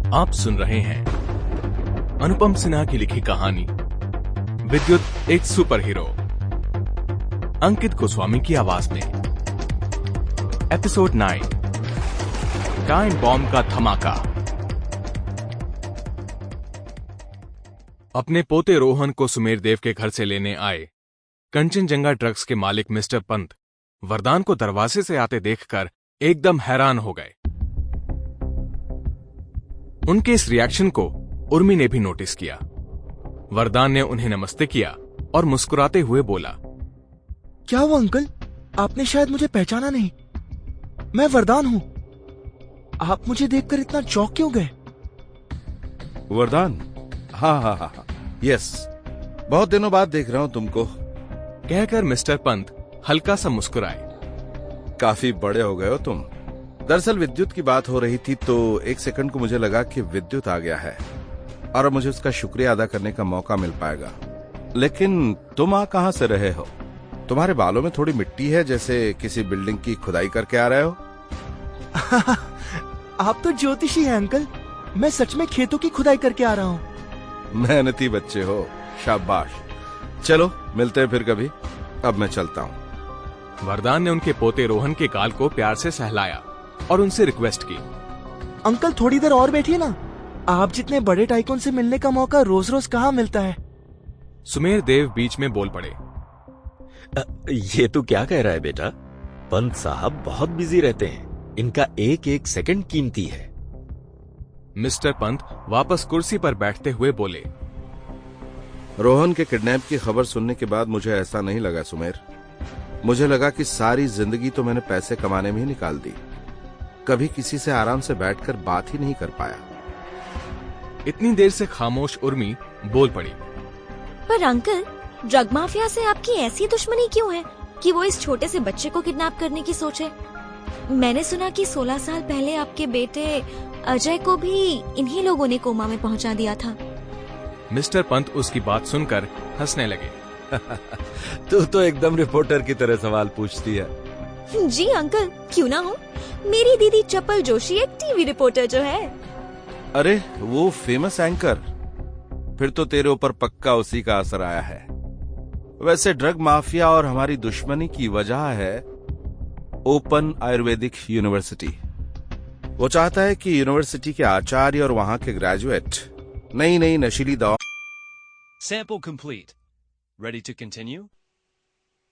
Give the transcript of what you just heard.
आप सुन रहे हैं अनुपम सिन्हा की लिखी कहानी विद्युत एक सुपर हीरो, अंकित गोस्वामी की आवाज में। एपिसोड 9, टाइम बॉम्ब का धमाका। अपने पोते रोहन को सुमेर देव के घर से लेने आए कंचनजंगा ड्रग्स के मालिक मिस्टर पंत वरदान को दरवाजे से आते देखकर एकदम हैरान हो गए। उनके इस रिएक्शन को उर्मी ने भी नोटिस किया। वरदान ने उन्हें नमस्ते किया और मुस्कुराते हुए बोला, क्या हुआ अंकल? आपने शायद मुझे पहचाना नहीं। मैं वरदान हूं। आप मुझे देखकर इतना चौंक क्यों गए? वरदान? हाँ, यस, बहुत दिनों बाद देख रहा हूं तुमको। कहकर मिस्टर पंत हल्का सा मुस्कुराए। काफी बड़े हो गए हो तुम। दरअसल विद्युत की बात हो रही थी तो एक सेकंड को मुझे लगा कि विद्युत आ गया है और अब मुझे उसका शुक्रिया अदा करने का मौका मिल पाएगा। लेकिन तुम आ कहां से रहे हो? तुम्हारे बालों में थोड़ी मिट्टी है, जैसे किसी बिल्डिंग की खुदाई करके आ रहे हो। आप तो ज्योतिषी हैं अंकल। मैं सच में खेतों की खुदाई करके आ रहा हूँ। मेहनती बच्चे हो, शाबाश। चलो मिलते हैं फिर कभी। अब मैं चलता हूँ। वरदान ने उनके पोते रोहन के गाल को प्यार से सहलाया और उनसे रिक्वेस्ट की, अंकल थोड़ी देर और बैठिए ना। आप जितने बड़े टाइकून से मिलने का मौका रोज रोज कहाँ मिलता है। सुमेर देव बीच में बोल पड़े, ये तू क्या कह रहा है बेटा? पंत साहब बहुत बिजी रहते हैं, इनका एक एक सेकंड कीमती है। मिस्टर पंत वापस कुर्सी पर बैठते हुए बोले, रोहन के किडनैप की खबर सुनने के बाद मुझे ऐसा नहीं लगा सुमेर। मुझे लगा कि सारी जिंदगी तो मैंने पैसे कमाने में ही निकाल दी, कभी किसी से आराम से बैठकर बात ही नहीं कर पाया। इतनी देर से खामोश उर्मी बोल पड़ी, पर अंकल, ड्रग माफिया से आपकी ऐसी दुश्मनी क्यों है कि वो इस छोटे से बच्चे को किडनैप करने की सोचे? मैंने सुना कि 16 साल पहले आपके बेटे अजय को भी इन्हीं लोगों ने कोमा में पहुंचा दिया था। मिस्टर पंत उसकी बात सुनकर हंसने लगे। तू तो एकदम रिपोर्टर की तरह सवाल पूछती है। जी अंकल, क्यों ना हो। मेरी दीदी चप्पल जोशी एक टीवी रिपोर्टर जो है। अरे वो फेमस एंकर। फिर तो तेरे ऊपर पक्का उसी का असर आया है। वैसे ड्रग माफिया और हमारी दुश्मनी की वजह है ओपन आयुर्वेदिक यूनिवर्सिटी। वो चाहता है कि यूनिवर्सिटी के आचार्य और वहां के ग्रेजुएट नई नई नशीली दवा। Sample complete. Ready to continue?